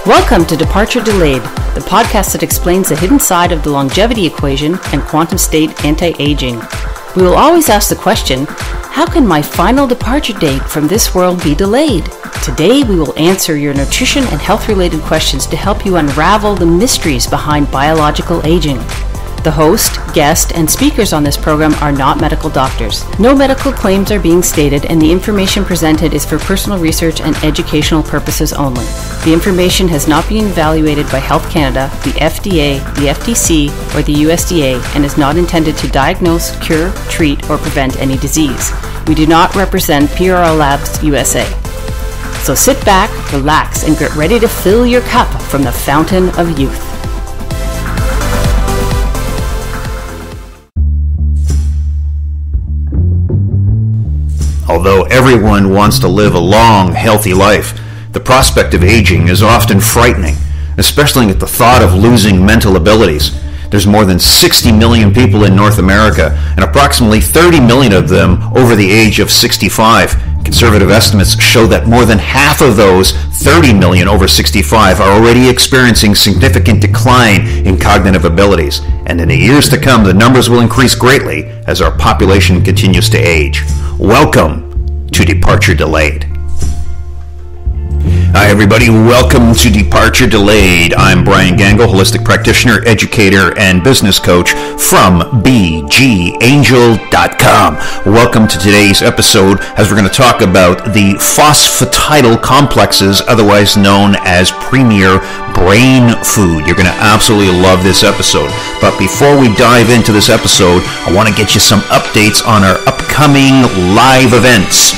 Welcome to Departure Delayed, the podcast that explains the hidden side of the longevity equation and quantum state anti-aging. We will always ask the question, how can my final departure date from this world be delayed? Today we will answer your nutrition and health-related questions to help you unravel the mysteries behind biological aging. The host, guest, and speakers on this program are not medical doctors. No medical claims are being stated, and the information presented is for personal research and educational purposes only. The information has not been evaluated by Health Canada, the FDA, the FTC, or the USDA, and is not intended to diagnose, cure, treat, or prevent any disease. We do not represent PRLabs USA. So sit back, relax, and get ready to fill your cup from the fountain of youth. Although everyone wants to live a long, healthy life, the prospect of aging is often frightening, especially at the thought of losing mental abilities. There's more than 60 million people in North America, and approximately 30 million of them over the age of 65. Conservative estimates show that more than half of those 30 million over 65 are already experiencing significant decline in cognitive abilities. And in the years to come, the numbers will increase greatly as our population continues to age. Welcome to Departure Delayed. Hi everybody, welcome to Departure Delayed. I'm Brian Gangle, holistic practitioner, educator, and business coach from bgangel.com. Welcome to today's episode as we're going to talk about the phosphatidyl complexes, otherwise known as premier brain food. You're going to absolutely love this episode. But before we dive into this episode, I want to get you some updates on our upcoming live events.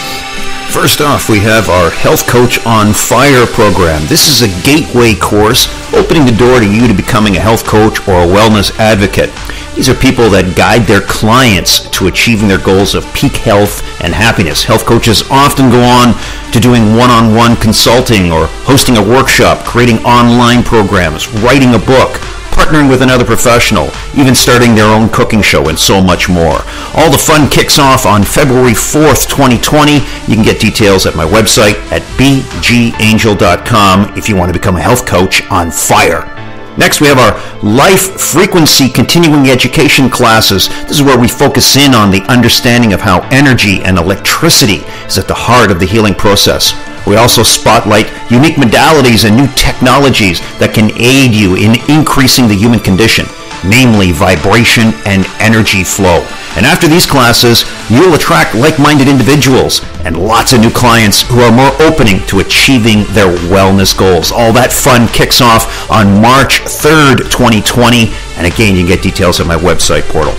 First off, we have our Health Coach on Fire program. This is a gateway course opening the door to you to becoming a health coach or a wellness advocate. These are people that guide their clients to achieving their goals of peak health and happiness. Health coaches often go on to doing one-on-one consulting or hosting a workshop, creating online programs, writing a book, partnering with another professional, even starting their own cooking show, and so much more. All the fun kicks off on February 4th, 2020. You can get details at my website at bgangel.com if you want to become a health coach on fire. Next, we have our Life Frequency Continuing Education classes. This is where we focus in on the understanding of how energy and electricity is at the heart of the healing process. We also spotlight unique modalities and new technologies that can aid you in increasing the human condition, namely vibration and energy flow. And after these classes, you'll attract like-minded individuals and lots of new clients who are more opening to achieving their wellness goals. All that fun kicks off on March 3rd, 2020. And again, you can get details at my website portal.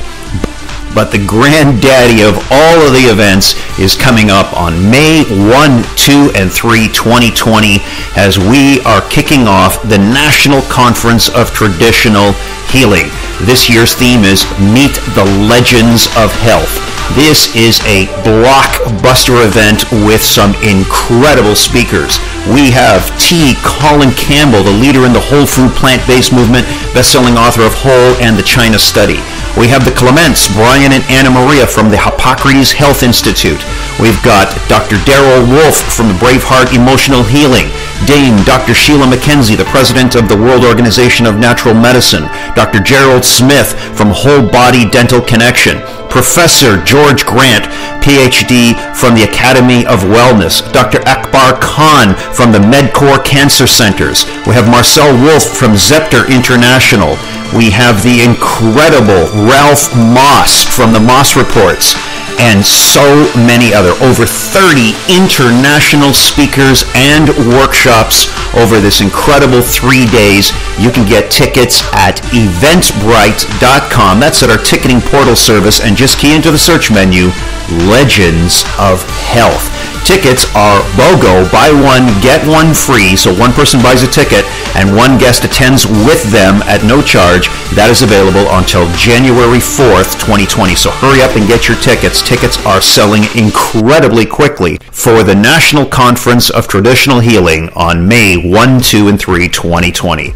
But the granddaddy of all of the events is coming up on May 1, 2, and 3, 2020, as we are kicking off the National Conference of Traditional Healing. This year's theme is Meet the Legends of Health. This is a blockbuster event with some incredible speakers. We have T. Colin Campbell, the leader in the whole food plant-based movement, best-selling author of Whole and the China Study. We have the Clements, Brian and Anna Maria from the Hippocrates Health Institute. We've got Dr. Daryl Wolf from the Braveheart Emotional Healing. Dame Dr. Sheila McKenzie, the president of the World Organization of Natural Medicine. Dr. Gerald Smith from Whole Body Dental Connection. Professor George Grant, PhD from the Academy of Wellness. Dr. Akbar Khan from the MedCore Cancer Centers. We have Marcel Wolf from Zepter International. We have the incredible Ralph Moss from the Moss Reports, and so many other. Over 30 international speakers and workshops over this incredible 3 days. You can get tickets at eventbrite.com. That's at our ticketing portal service, and just key into the search menu, Legends of Health. Tickets are BOGO, buy one, get one free, so one person buys a ticket and one guest attends with them at no charge. That is available until January 4th, 2020, so hurry up and get your tickets. Tickets are selling incredibly quickly for the National Conference of Traditional Healing on May 1, 2, and 3, 2020.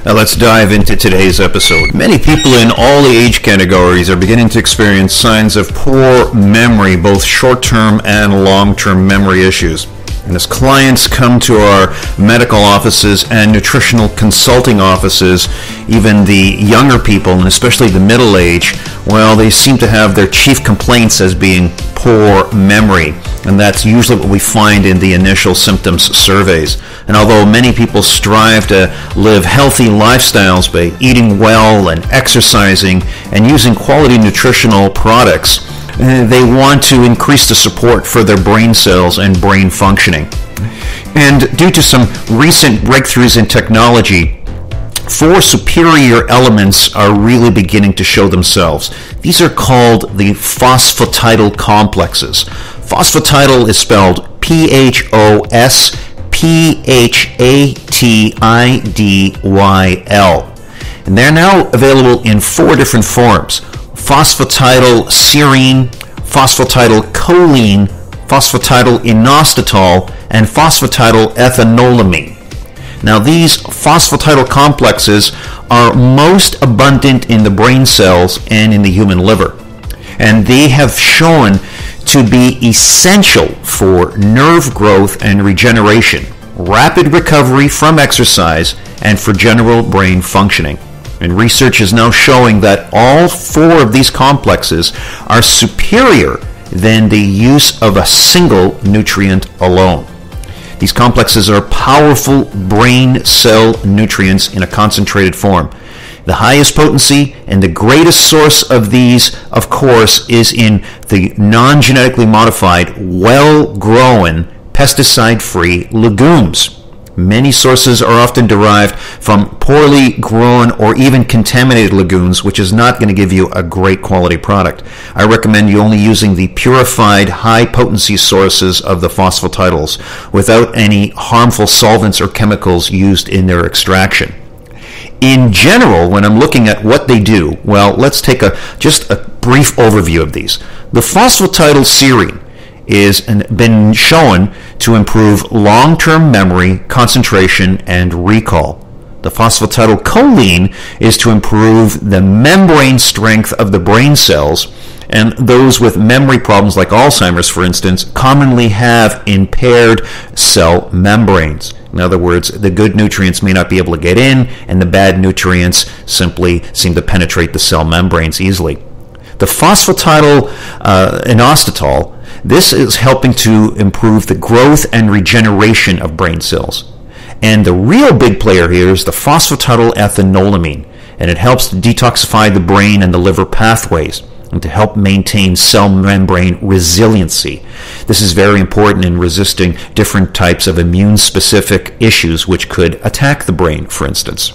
Now let's dive into today's episode. Many people in all the age categories are beginning to experience signs of poor memory, both short-term and long-term memory issues. And as clients come to our medical offices and nutritional consulting offices, even the younger people, and especially the middle age, well, they seem to have their chief complaints as being poor memory. And that's usually what we find in the initial symptoms surveys. And although many people strive to live healthy lifestyles by eating well and exercising and using quality nutritional products, they want to increase the support for their brain cells and brain functioning. And due to some recent breakthroughs in technology, 4 superior elements are really beginning to show themselves. These are called the phosphatidyl complexes. Phosphatidyl is spelled Phosphatidyl. And they're now available in 4 different forms: Phosphatidylserine, phosphatidylcholine, phosphatidylInositol, and phosphatidylethanolamine. Now, these phosphatidyl complexes are most abundant in the brain cells and in the human liver, and they have shown to be essential for nerve growth and regeneration, rapid recovery from exercise, and for general brain functioning. And research is now showing that all 4 of these complexes are superior than the use of a single nutrient alone. These complexes are powerful brain cell nutrients in a concentrated form. The highest potency and the greatest source of these, of course, is in the non-genetically modified, well-grown, pesticide-free legumes. Many sources are often derived from poorly grown or even contaminated legumes, which is not going to give you a great quality product. I recommend you only using the purified, high-potency sources of the phosphatidyls without any harmful solvents or chemicals used in their extraction. In general, when I'm looking at what they do, well, let's take just a brief overview of these. The phosphatidylserine is been shown to improve long-term memory, concentration, and recall. The phosphatidylcholine is to improve the membrane strength of the brain cells, and those with memory problems like Alzheimer's, for instance, commonly have impaired cell membranes. In other words, the good nutrients may not be able to get in, and the bad nutrients simply seem to penetrate the cell membranes easily. The phosphatidylInositol, this is helping to improve the growth and regeneration of brain cells. And the real big player here is the phosphatidylethanolamine, and it helps to detoxify the brain and the liver pathways and to help maintain cell membrane resiliency. This is very important in resisting different types of immune-specific issues which could attack the brain, for instance.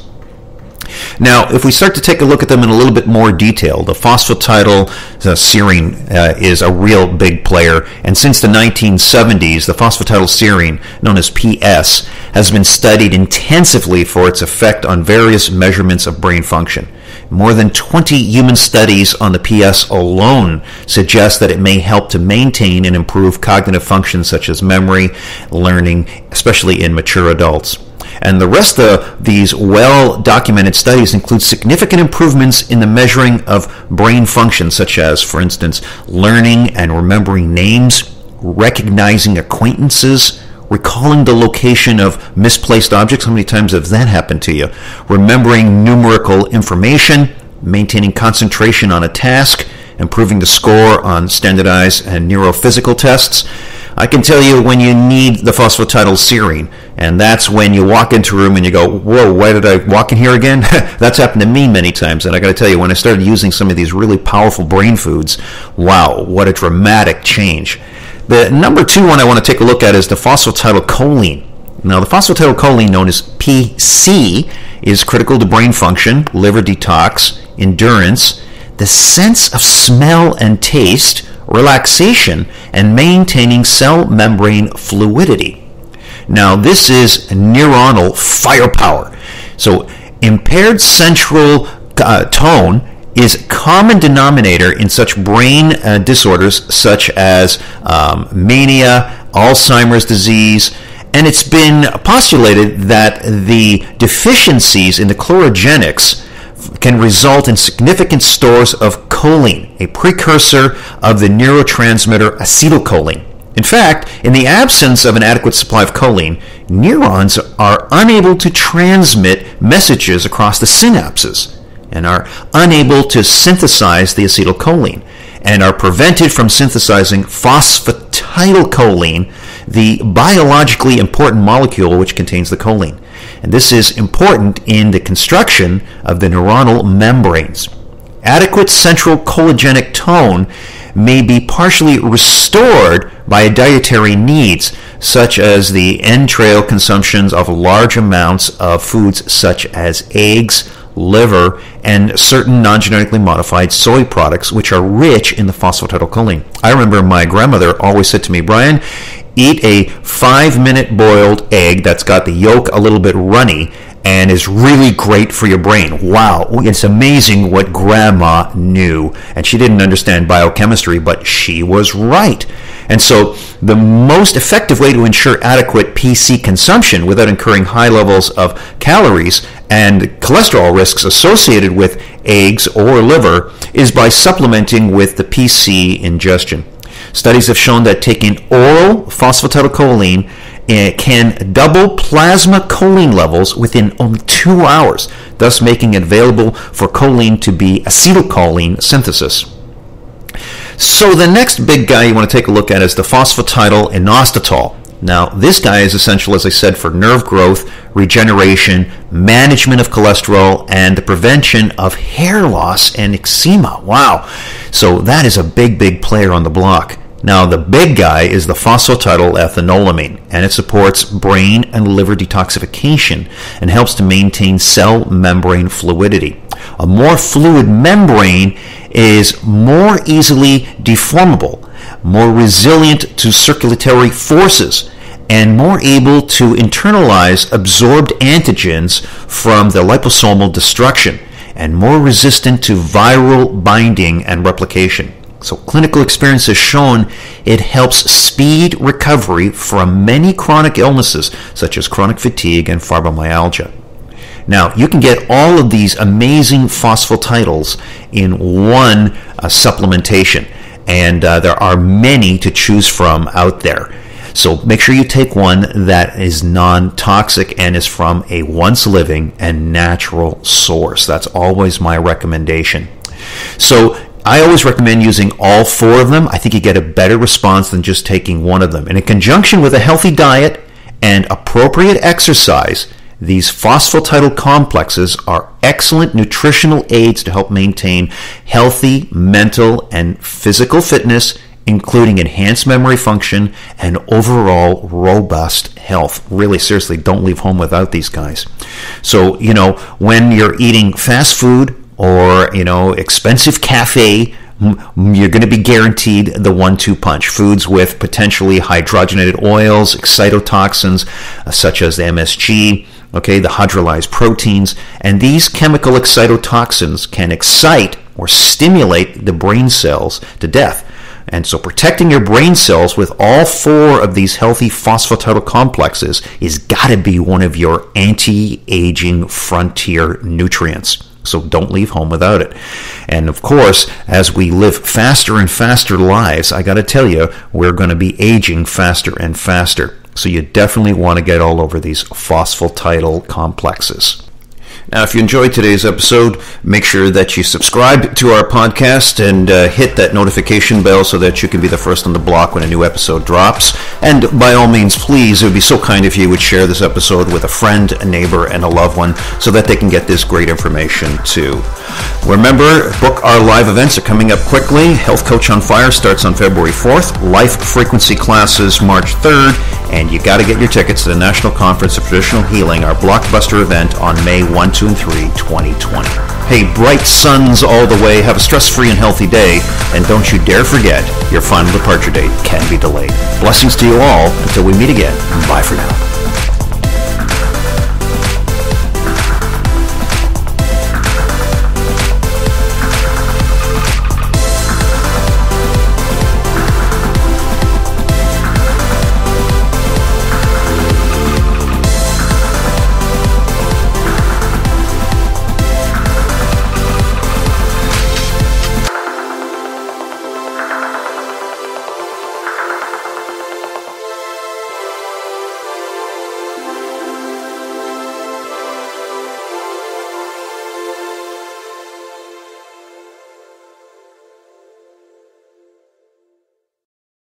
Now, if we start to take a look at them in a little bit more detail, the phosphatidylserine is a real big player, and since the 1970s, the phosphatidylserine, known as PS, has been studied intensively for its effect on various measurements of brain function. More than 20 human studies on the PS alone suggest that it may help to maintain and improve cognitive functions such as memory, learning, especially in mature adults. And the rest of these well-documented studies include significant improvements in the measuring of brain function, such as, for instance, learning and remembering names, recognizing acquaintances, recalling the location of misplaced objects. How many times has that happened to you? Remembering numerical information, maintaining concentration on a task, improving the score on standardized and neurophysical tests. I can tell you when you need the phosphatidylserine, and that's when you walk into a room and you go, whoa, why did I walk in here again? That's happened to me many times, and I got to tell you, when I started using some of these really powerful brain foods, wow, what a dramatic change. The number 2 one I want to take a look at is the phosphatidylcholine. Now, the phosphatidylcholine, known as PC, is critical to brain function, liver detox, endurance, the sense of smell and taste, relaxation, and maintaining cell membrane fluidity. Now, this is neuronal firepower. So, impaired central tone is a common denominator in such brain disorders such as mania, Alzheimer's disease, and it's been postulated that the deficiencies in the chlorogenics can result in significant stores of choline, a precursor of the neurotransmitter acetylcholine. In fact, in the absence of an adequate supply of choline, neurons are unable to transmit messages across the synapses and are unable to synthesize the acetylcholine and are prevented from synthesizing phosphatidylcholine, the biologically important molecule which contains the choline. And this is important in the construction of the neuronal membranes. Adequate central cholinogenic tone may be partially restored by dietary needs, such as the entrail consumptions of large amounts of foods such as eggs, liver, and certain non-genetically modified soy products, which are rich in the phosphatidylcholine. I remember my grandmother always said to me, Brian, eat a 5-minute boiled egg that's got the yolk a little bit runny and is really great for your brain. Wow, it's amazing what Grandma knew. And she didn't understand biochemistry, but she was right. And so the most effective way to ensure adequate PC consumption without incurring high levels of calories and cholesterol risks associated with eggs or liver is by supplementing with the PC ingestion. Studies have shown that taking oral phosphatidylcholine can double plasma choline levels within only 2 hours, thus making it available for choline to be acetylcholine synthesis. So the next big guy you want to take a look at is the phosphatidylInositol. Now, this guy is essential, as I said, for nerve growth, regeneration, management of cholesterol, and the prevention of hair loss and eczema. Wow. So that is a big player on the block. Now, the big guy is the phosphatidylethynolamine, and it supports brain and liver detoxification and helps to maintain cell membrane fluidity. A more fluid membrane is more easily deformable, more resilient to circulatory forces, and more able to internalize absorbed antigens from the liposomal destruction, and more resistant to viral binding and replication. So clinical experience has shown it helps speed recovery from many chronic illnesses such as chronic fatigue and fibromyalgia. Now, you can get all of these amazing phosphatidyls in one supplementation, and there are many to choose from out there. So make sure you take one that is non-toxic and is from a once-living and natural source. That's always my recommendation. So I always recommend using all 4 of them. I think you get a better response than just taking one of them. And in conjunction with a healthy diet and appropriate exercise, these phosphatidyl complexes are excellent nutritional aids to help maintain healthy mental and physical fitness, including enhanced memory function and overall robust health. Really, seriously, don't leave home without these guys. So, when you're eating fast food or, expensive cafe, you're going to be guaranteed the 1-2 punch. Foods with potentially hydrogenated oils, excitotoxins, such as the MSG, the hydrolyzed proteins, and these chemical excitotoxins can excite or stimulate the brain cells to death. And so protecting your brain cells with all 4 of these healthy phosphatidyl complexes is got to be one of your anti-aging frontier nutrients. So don't leave home without it. And of course, as we live faster and faster lives, I got to tell you, we're going to be aging faster and faster. So you definitely want to get all over these phosphatidyl complexes. Now, if you enjoyed today's episode, make sure that you subscribe to our podcast and hit that notification bell so that you can be the first on the block when a new episode drops. And by all means, please, it would be so kind if you would share this episode with a friend, a neighbor, and a loved one so that they can get this great information too. Remember, book our live events are coming up quickly. Health Coach on Fire starts on February 4th. Life Frequency classes March 3rd. And you got to get your tickets to the National Conference of Traditional Healing, our blockbuster event on May 1, 2, and 3, 2020. Hey, bright suns all the way. Have a stress-free and healthy day. And don't you dare forget, your final departure date can be delayed. Blessings to you all. Until we meet again. Bye for now.